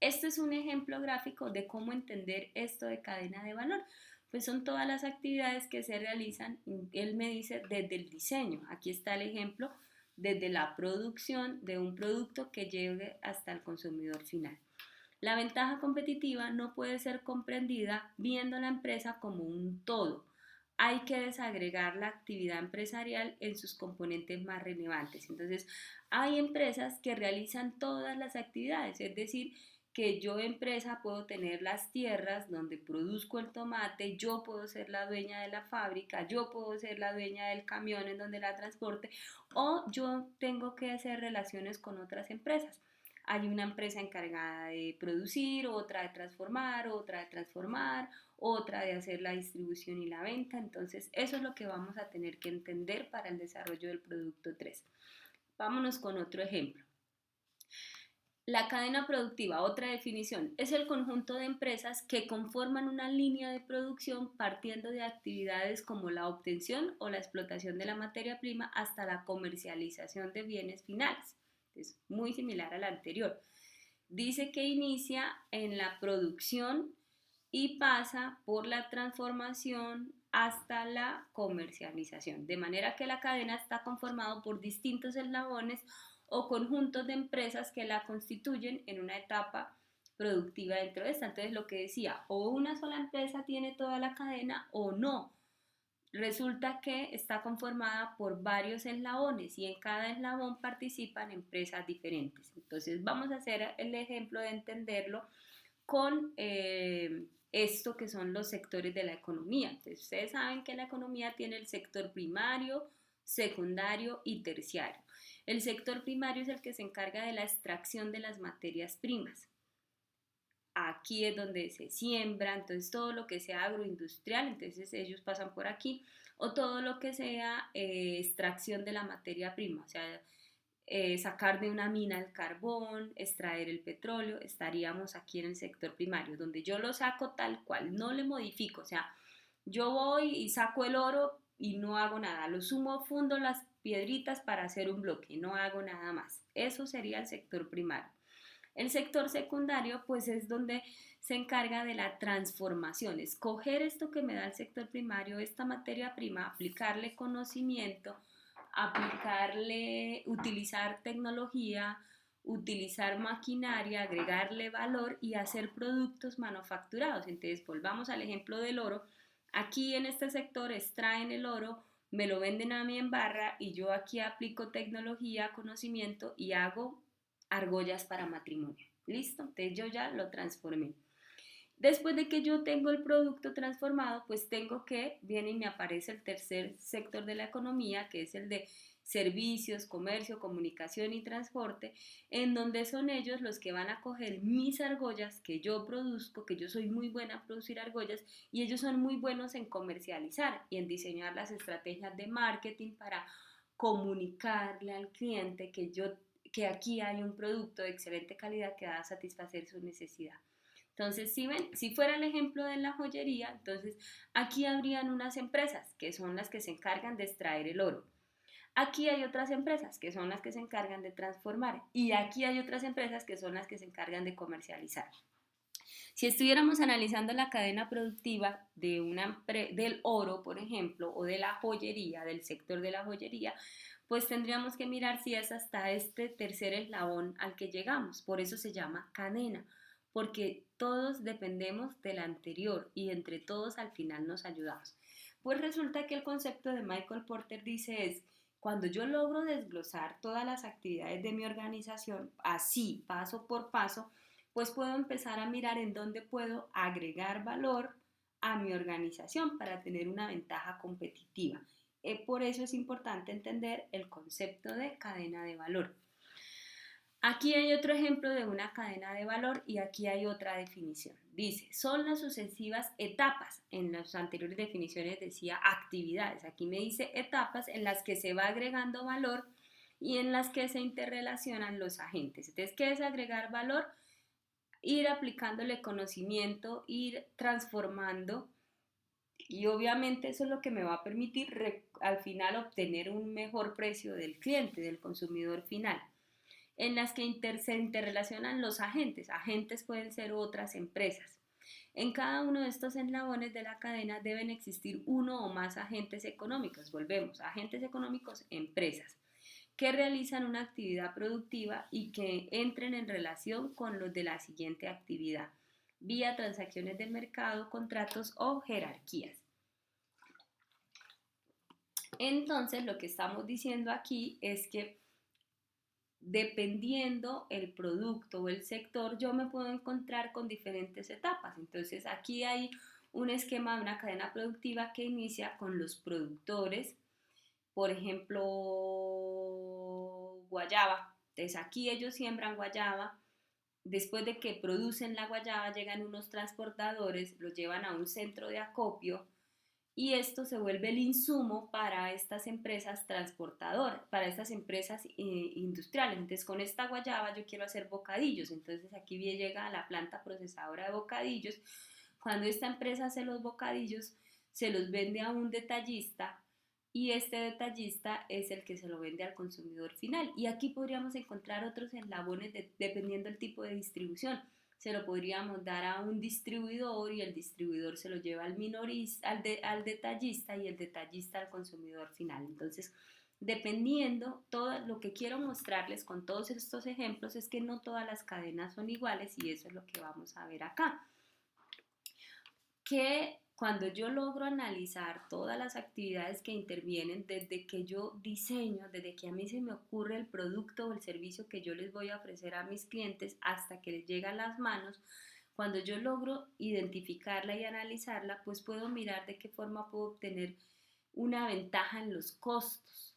Este es un ejemplo gráfico de cómo entender esto de cadena de valor. Pues son todas las actividades que se realizan, él me dice, desde el diseño. Aquí está el ejemplo, desde la producción de un producto que llegue hasta el consumidor final. La ventaja competitiva no puede ser comprendida viendo la empresa como un todo. Hay que desagregar la actividad empresarial en sus componentes más relevantes. Entonces, hay empresas que realizan todas las actividades, es decir, que yo empresa puedo tener las tierras donde produzco el tomate, yo puedo ser la dueña de la fábrica, yo puedo ser la dueña del camión en donde la transporte o yo tengo que hacer relaciones con otras empresas. Hay una empresa encargada de producir, otra de transformar, otra de hacer la distribución y la venta. Entonces, eso es lo que vamos a tener que entender para el desarrollo del producto 3. Vámonos con otro ejemplo. La cadena productiva, otra definición, es el conjunto de empresas que conforman una línea de producción partiendo de actividades como la obtención o la explotación de la materia prima hasta la comercialización de bienes finales. Es muy similar a la anterior. Dice que inicia en la producción y pasa por la transformación hasta la comercialización. De manera que la cadena está conformada por distintos eslabones o conjuntos de empresas que la constituyen en una etapa productiva dentro de esta. Entonces lo que decía, o una sola empresa tiene toda la cadena o no. Resulta que está conformada por varios eslabones y en cada eslabón participan empresas diferentes. Entonces vamos a hacer el ejemplo de entenderlo con esto que son los sectores de la economía. Entonces, ustedes saben que la economía tiene el sector primario, secundario y terciario. El sector primario es el que se encarga de la extracción de las materias primas. Aquí es donde se siembra, entonces todo lo que sea agroindustrial, entonces ellos pasan por aquí, o todo lo que sea extracción de la materia prima, o sea, sacar de una mina el carbón, extraer el petróleo, estaríamos aquí en el sector primario, donde yo lo saco tal cual, no le modifico, o sea, yo voy y saco el oro y no hago nada, lo sumo, fundo las piedritas para hacer un bloque, no hago nada más. Eso sería el sector primario. El sector secundario, pues es donde se encarga de la transformación, escoger esto que me da el sector primario, esta materia prima, aplicarle conocimiento, aplicarle, utilizar tecnología, utilizar maquinaria, agregarle valor y hacer productos manufacturados. Entonces, volvamos al ejemplo del oro. Aquí en este sector extraen el oro, me lo venden a mí en barra y yo aquí aplico tecnología, conocimiento y hago argollas para matrimonio. ¿Listo? Entonces yo ya lo transformé. Después de que yo tengo el producto transformado, pues tengo que, viene y me aparece el tercer sector de la economía, que es el de servicios, comercio, comunicación y transporte, en donde son ellos los que van a coger mis argollas que yo produzco, que yo soy muy buena en producir argollas, y ellos son muy buenos en comercializar y en diseñar las estrategias de marketing para comunicarle al cliente que aquí hay un producto de excelente calidad que va a satisfacer su necesidad. Entonces, si ven, si fuera el ejemplo de la joyería, entonces aquí habrían unas empresas que son las que se encargan de extraer el oro. Aquí hay otras empresas que son las que se encargan de transformar y aquí hay otras empresas que son las que se encargan de comercializar. Si estuviéramos analizando la cadena productiva del oro, por ejemplo, o de la joyería, del sector de la joyería, pues tendríamos que mirar si es hasta este tercer eslabón al que llegamos. Por eso se llama cadena, porque todos dependemos del anterior y entre todos al final nos ayudamos. Pues resulta que el concepto de Michael Porter dice es, cuando yo logro desglosar todas las actividades de mi organización, así, paso por paso, pues puedo empezar a mirar en dónde puedo agregar valor a mi organización para tener una ventaja competitiva. por eso es importante entender el concepto de cadena de valor. Aquí hay otro ejemplo de una cadena de valor y aquí hay otra definición. Dice, son las sucesivas etapas. En las anteriores definiciones decía actividades. Aquí me dice etapas en las que se va agregando valor y en las que se interrelacionan los agentes. Entonces, ¿qué es agregar valor? Ir aplicándole conocimiento, ir transformando y obviamente eso es lo que me va a permitir al final obtener un mejor precio del cliente, del consumidor final, en las que se interrelacionan los agentes. Agentes pueden ser otras empresas. En cada uno de estos eslabones de la cadena deben existir uno o más agentes económicos. Volvemos, agentes económicos, empresas, que realizan una actividad productiva y que entren en relación con los de la siguiente actividad, vía transacciones de mercado, contratos o jerarquías. Entonces, lo que estamos diciendo aquí es que dependiendo el producto o el sector, yo me puedo encontrar con diferentes etapas. Entonces, aquí hay un esquema de una cadena productiva que inicia con los productores, por ejemplo, guayaba. Entonces, aquí ellos siembran guayaba. Después de que producen la guayaba, llegan unos transportadores, lo llevan a un centro de acopio y esto se vuelve el insumo para estas empresas transportadoras, para estas empresas industriales. Entonces, con esta guayaba yo quiero hacer bocadillos. Entonces, aquí llega a la planta procesadora de bocadillos. Cuando esta empresa hace los bocadillos, se los vende a un detallista y este detallista es el que se lo vende al consumidor final. Y aquí podríamos encontrar otros eslabones dependiendo del tipo de distribución. Se lo podríamos dar a un distribuidor y el distribuidor se lo lleva al minorista, al detallista y el detallista al consumidor final. Entonces, dependiendo, todo lo que quiero mostrarles con todos estos ejemplos es que no todas las cadenas son iguales y eso es lo que vamos a ver acá. Que cuando yo logro analizar todas las actividades que intervienen, desde que yo diseño, desde que a mí se me ocurre el producto o el servicio que yo les voy a ofrecer a mis clientes hasta que les llega a las manos, cuando yo logro identificarla y analizarla, pues puedo mirar de qué forma puedo obtener una ventaja en los costos,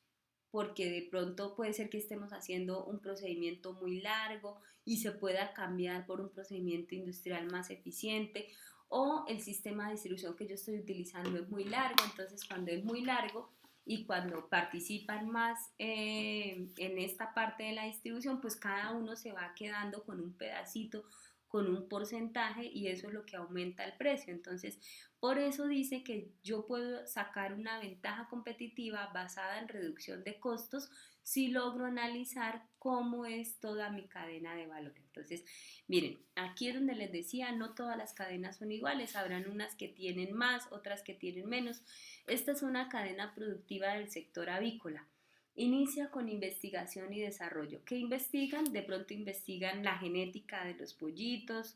porque de pronto puede ser que estemos haciendo un procedimiento muy largo y se pueda cambiar por un procedimiento industrial más eficiente, o el sistema de distribución que yo estoy utilizando es muy largo. Entonces cuando es muy largo y cuando participan más en esta parte de la distribución, pues cada uno se va quedando con un pedacito, con un porcentaje y eso es lo que aumenta el precio. Entonces, por eso dice que yo puedo sacar una ventaja competitiva basada en reducción de costos si logro analizar cómo es toda mi cadena de valor. Entonces, miren, aquí es donde les decía, no todas las cadenas son iguales, habrán unas que tienen más, otras que tienen menos. Esta es una cadena productiva del sector avícola. Inicia con investigación y desarrollo. ¿Qué investigan? De pronto investigan la genética de los pollitos,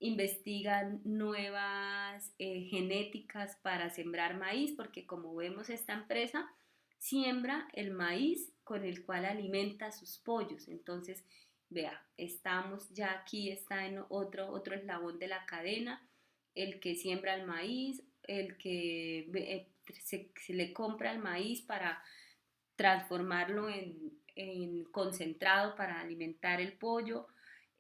investigan nuevas genéticas para sembrar maíz, porque como vemos esta empresa siembra el maíz con el cual alimenta a sus pollos. Entonces, vea, estamos ya aquí, está en otro eslabón de la cadena, el que siembra el maíz, el que se le compra el maíz para transformarlo en concentrado para alimentar el pollo.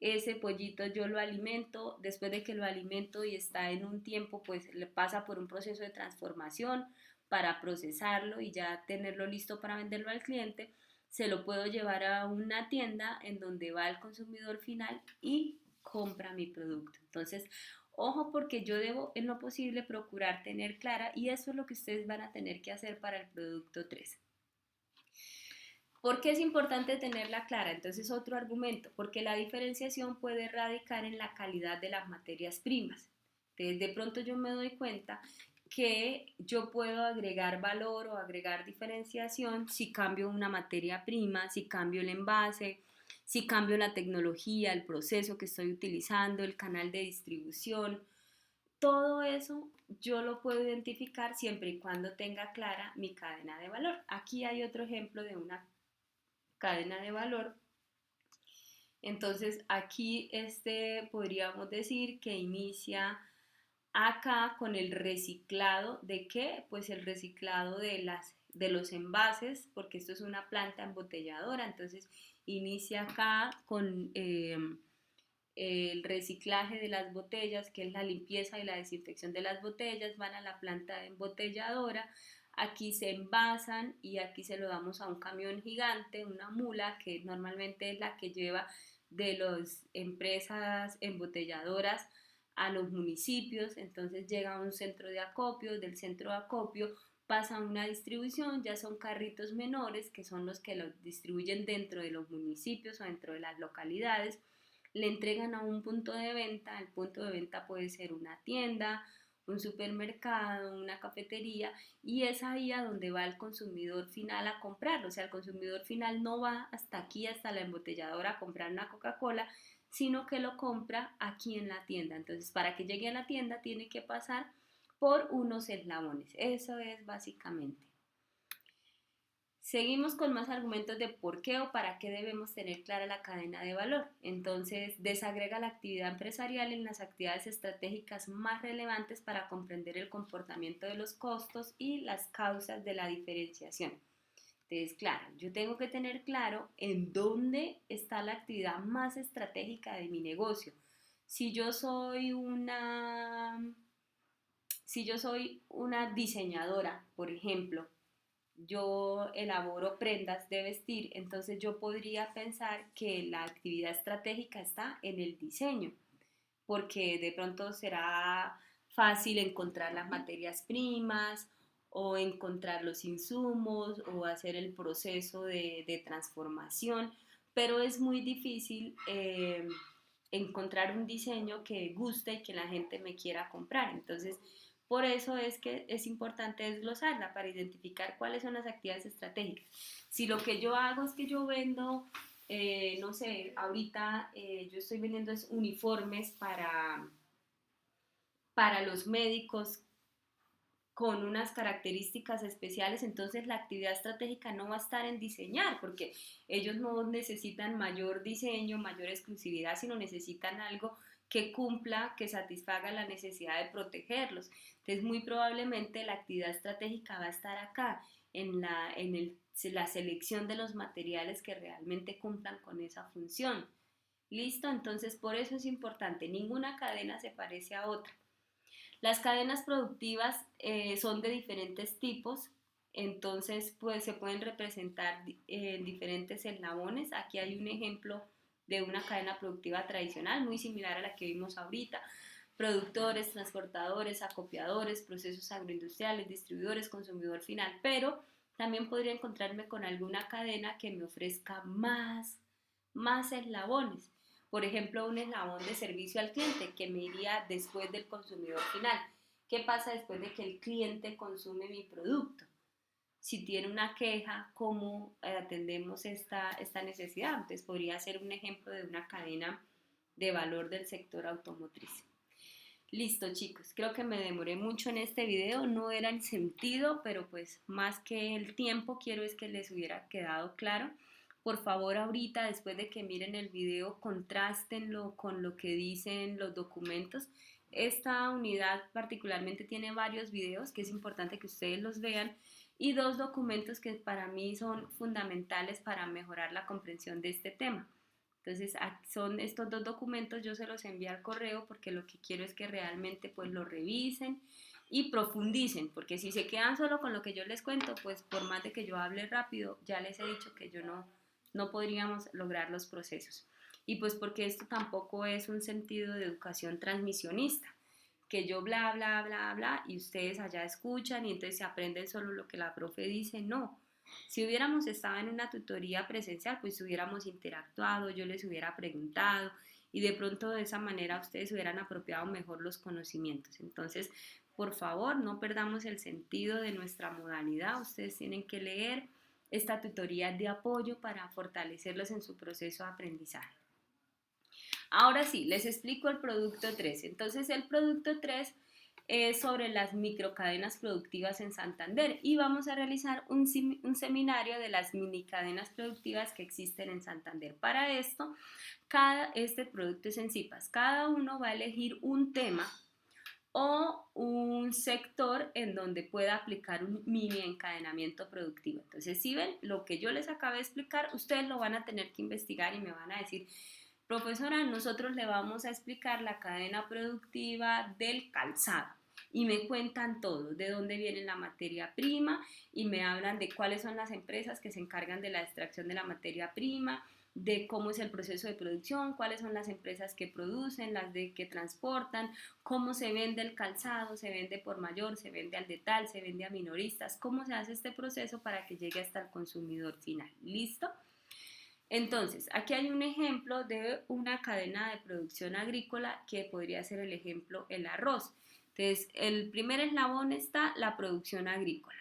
Ese pollito yo lo alimento, después de que lo alimento y está en un tiempo, pues le pasa por un proceso de transformación para procesarlo y ya tenerlo listo para venderlo al cliente. Se lo puedo llevar a una tienda en donde va el consumidor final y compra mi producto. Entonces, ojo porque yo debo en lo posible procurar tener clara y eso es lo que ustedes van a tener que hacer para el producto 3. ¿Por qué es importante tenerla clara? Entonces, otro argumento, porque la diferenciación puede radicar en la calidad de las materias primas. Entonces, de pronto yo me doy cuenta que yo puedo agregar valor o agregar diferenciación si cambio una materia prima, si cambio el envase, si cambio la tecnología, el proceso que estoy utilizando, el canal de distribución. Todo eso yo lo puedo identificar siempre y cuando tenga clara mi cadena de valor. Aquí hay otro ejemplo de una cadena de valor. Entonces aquí podríamos decir que inicia acá con el reciclado de qué, pues el reciclado de los envases, porque esto es una planta embotelladora, entonces inicia acá con el reciclaje de las botellas, que es la limpieza y la desinfección de las botellas, van a la planta embotelladora, aquí se envasan y aquí se lo damos a un camión gigante, una mula, que normalmente es la que lleva de las empresas embotelladoras a los municipios, entonces llega a un centro de acopio, del centro de acopio pasa a una distribución, ya son carritos menores que son los que lo distribuyen dentro de los municipios o dentro de las localidades, le entregan a un punto de venta, el punto de venta puede ser una tienda, un supermercado, una cafetería, y es ahí a donde va el consumidor final a comprarlo. O sea, el consumidor final no va hasta aquí, hasta la embotelladora a comprar una Coca-Cola, sino que lo compra aquí en la tienda. Entonces, para que llegue a la tienda tiene que pasar por unos eslabones. Eso es básicamente. Seguimos con más argumentos de por qué o para qué debemos tener clara la cadena de valor. Entonces, desagrega la actividad empresarial en las actividades estratégicas más relevantes para comprender el comportamiento de los costos y las causas de la diferenciación. Entonces, claro, yo tengo que tener claro en dónde está la actividad más estratégica de mi negocio. Si yo soy una, si yo soy una diseñadora, por ejemplo, yo elaboro prendas de vestir, entonces yo podría pensar que la actividad estratégica está en el diseño, porque de pronto será fácil encontrar las materias primas o encontrar los insumos o hacer el proceso de transformación, pero es muy difícil encontrar un diseño que guste y que la gente me quiera comprar. Entonces, por eso es que es importante desglosarla para identificar cuáles son las actividades estratégicas. Si lo que yo hago es que yo vendo, no sé, ahorita yo estoy vendiendo es uniformes para los médicos con unas características especiales, entonces la actividad estratégica no va a estar en diseñar, porque ellos no necesitan mayor diseño, mayor exclusividad, sino necesitan algo que cumpla, que satisfaga la necesidad de protegerlos. Entonces, muy probablemente la actividad estratégica va a estar acá, la selección de los materiales que realmente cumplan con esa función. ¿Listo? Entonces, por eso es importante, ninguna cadena se parece a otra. Las cadenas productivas son de diferentes tipos, entonces pues, se pueden representar en diferentes eslabones. Aquí hay un ejemplo de una cadena productiva tradicional, muy similar a la que vimos ahorita. Productores, transportadores, acopiadores, procesos agroindustriales, distribuidores, consumidor final, pero también podría encontrarme con alguna cadena que me ofrezca más eslabones. Por ejemplo, un eslabón de servicio al cliente que me iría después del consumidor final. ¿Qué pasa después de que el cliente consume mi producto? Si tiene una queja, ¿cómo atendemos esta necesidad? Entonces podría ser un ejemplo de una cadena de valor del sector automotriz. Listo, chicos, creo que me demoré mucho en este video, no era el sentido, pero pues más que el tiempo quiero es que les hubiera quedado claro. Por favor, ahorita, después de que miren el video, contrástenlo con lo que dicen los documentos. Esta unidad particularmente tiene varios videos que es importante que ustedes los vean y dos documentos que para mí son fundamentales para mejorar la comprensión de este tema. Entonces, son estos dos documentos, yo se los envío al correo porque lo que quiero es que realmente pues lo revisen y profundicen, porque si se quedan solo con lo que yo les cuento, pues por más de que yo hable rápido, ya les he dicho que yo no podríamos lograr los procesos. Y pues porque esto tampoco es un sentido de educación transmisionista, que yo bla, bla, bla, bla, y ustedes allá escuchan y entonces se aprenden solo lo que la profe dice, no. Si hubiéramos estado en una tutoría presencial, pues hubiéramos interactuado, yo les hubiera preguntado y de pronto de esa manera ustedes hubieran apropiado mejor los conocimientos. Entonces, por favor, no perdamos el sentido de nuestra modalidad. Ustedes tienen que leer esta tutoría de apoyo para fortalecerlos en su proceso de aprendizaje. Ahora sí, les explico el producto 3. Entonces, el producto 3 es sobre las microcadenas productivas en Santander y vamos a realizar un seminario de las minicadenas productivas que existen en Santander. Para esto, este producto es en CIPAS. Cada uno va a elegir un tema o un sector en donde pueda aplicar un mini encadenamiento productivo. Entonces, si ven lo que yo les acabé de explicar, ustedes lo van a tener que investigar y me van a decir, profesora, nosotros le vamos a explicar la cadena productiva del calzado. Y me cuentan todo, de dónde viene la materia prima y me hablan de cuáles son las empresas que se encargan de la extracción de la materia prima, de cómo es el proceso de producción, cuáles son las empresas que producen, las de que transportan, cómo se vende el calzado, se vende por mayor, se vende al detal, se vende a minoristas, cómo se hace este proceso para que llegue hasta el consumidor final. ¿Listo? Entonces, aquí hay un ejemplo de una cadena de producción agrícola que podría ser el ejemplo el arroz. Entonces, el primer eslabón está la producción agrícola.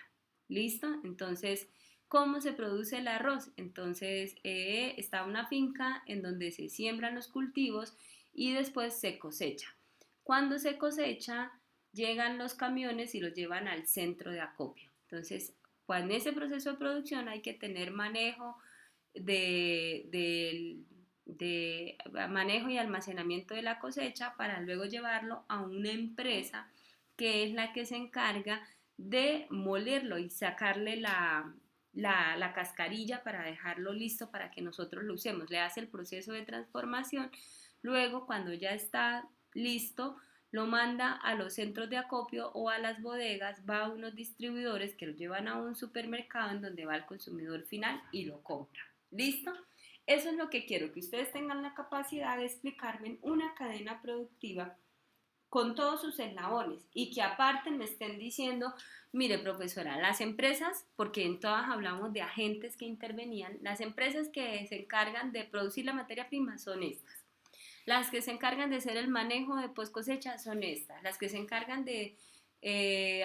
¿Listo? Entonces, ¿cómo se produce el arroz? Entonces, está una finca en donde se siembran los cultivos y después se cosecha. Cuando se cosecha, llegan los camiones y los llevan al centro de acopio. Entonces, en ese proceso de producción hay que tener manejo de manejo y almacenamiento de la cosecha para luego llevarlo a una empresa que es la que se encarga de molerlo y sacarle la cascarilla para dejarlo listo para que nosotros lo usemos. Le hace el proceso de transformación. Luego, cuando ya está listo, lo manda a los centros de acopio o a las bodegas, va a unos distribuidores que lo llevan a un supermercado en donde va el consumidor final y lo compra. ¿Listo? Eso es lo que quiero, que ustedes tengan la capacidad de explicarme en una cadena productiva con todos sus eslabones y que aparte me estén diciendo, mire profesora, las empresas, porque en todas hablamos de agentes que intervenían, las empresas que se encargan de producir la materia prima son estas, las que se encargan de hacer el manejo de post cosecha son estas, las que se encargan de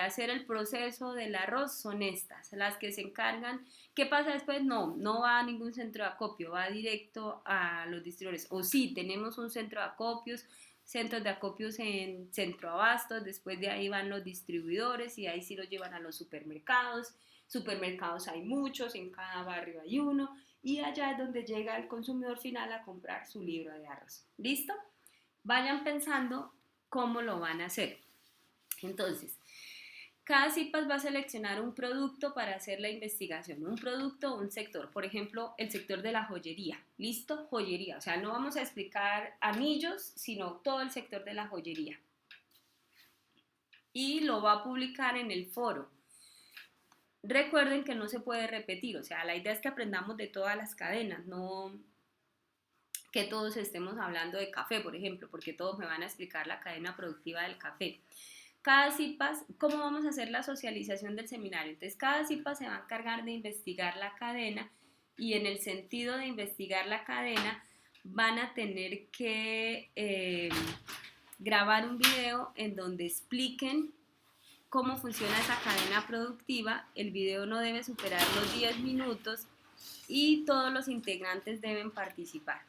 hacer el proceso del arroz son estas, las que se encargan, ¿qué pasa después? No va a ningún centro de acopio, va directo a los distribuidores, o sí, tenemos un centro de acopios, centros de acopios en centro abastos, después de ahí van los distribuidores y ahí sí los llevan a los supermercados, supermercados hay muchos, en cada barrio hay uno, y allá es donde llega el consumidor final a comprar su libro de arroz. ¿Listo? Vayan pensando cómo lo van a hacer. Entonces, cada CIPAS va a seleccionar un producto para hacer la investigación, un producto o un sector, por ejemplo, el sector de la joyería, ¿listo? Joyería, o sea, no vamos a explicar anillos, sino todo el sector de la joyería. Y lo va a publicar en el foro. Recuerden que no se puede repetir, o sea, la idea es que aprendamos de todas las cadenas, no que todos estemos hablando de café, por ejemplo, porque todos me van a explicar la cadena productiva del café. Cada CIPAS, ¿cómo vamos a hacer la socialización del seminario? Entonces, cada CIPAS se va a encargar de investigar la cadena y en el sentido de investigar la cadena van a tener que grabar un video en donde expliquen cómo funciona esa cadena productiva. El video no debe superar los 10 minutos y todos los integrantes deben participar.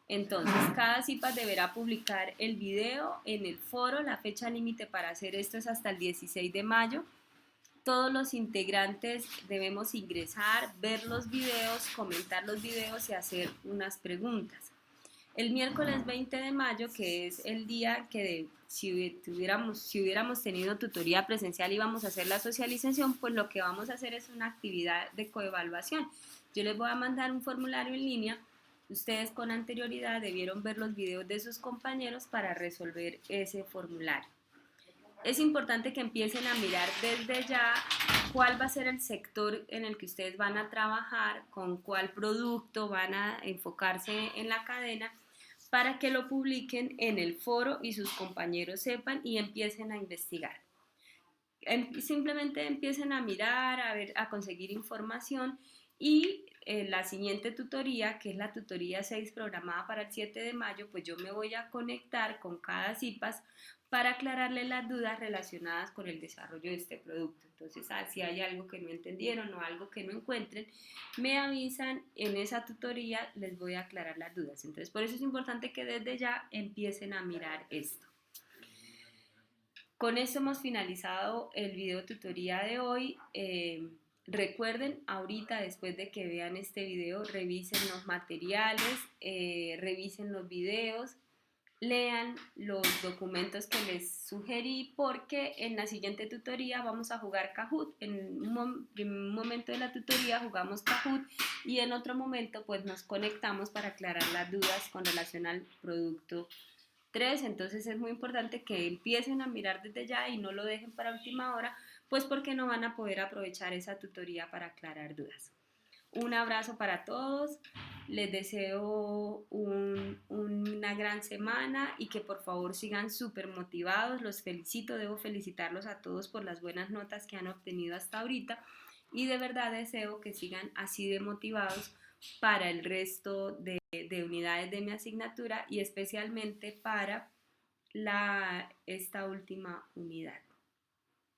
Entonces, cada CIPAS deberá publicar el video en el foro. La fecha límite para hacer esto es hasta el 16 de mayo. Todos los integrantes debemos ingresar, ver los videos, comentar los videos y hacer unas preguntas. El miércoles 20 de mayo, que es el día que si hubiéramos tenido tutoría presencial y íbamos a hacer la socialización, pues lo que vamos a hacer es una actividad de coevaluación. Yo les voy a mandar un formulario en línea. Ustedes con anterioridad debieron ver los videos de sus compañeros para resolver ese formulario. Es importante que empiecen a mirar desde ya cuál va a ser el sector en el que ustedes van a trabajar, con cuál producto van a enfocarse en la cadena, para que lo publiquen en el foro y sus compañeros sepan y empiecen a investigar. Simplemente empiecen a mirar, a conseguir información y la siguiente tutoría, que es la tutoría 6 programada para el 7 de mayo, pues yo me voy a conectar con cada CIPAS para aclararle las dudas relacionadas con el desarrollo de este producto. Entonces, si hay algo que no entendieron o algo que no encuentren, me avisan en esa tutoría, les voy a aclarar las dudas. Entonces, por eso es importante que desde ya empiecen a mirar esto. Con esto hemos finalizado el video tutoría de hoy. Recuerden, ahorita después de que vean este video, revisen los materiales, revisen los videos, lean los documentos que les sugerí porque en la siguiente tutoría vamos a jugar Kahoot. En un momento de la tutoría jugamos Kahoot y en otro momento pues nos conectamos para aclarar las dudas con relación al producto 3. Entonces es muy importante que empiecen a mirar desde ya y no lo dejen para última hora, pues porque no van a poder aprovechar esa tutoría para aclarar dudas. Un abrazo para todos, les deseo una gran semana y que por favor sigan súper motivados, los felicito, debo felicitarlos a todos por las buenas notas que han obtenido hasta ahorita y de verdad deseo que sigan así de motivados para el resto de unidades de mi asignatura y especialmente para esta última unidad.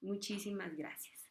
Muchísimas gracias.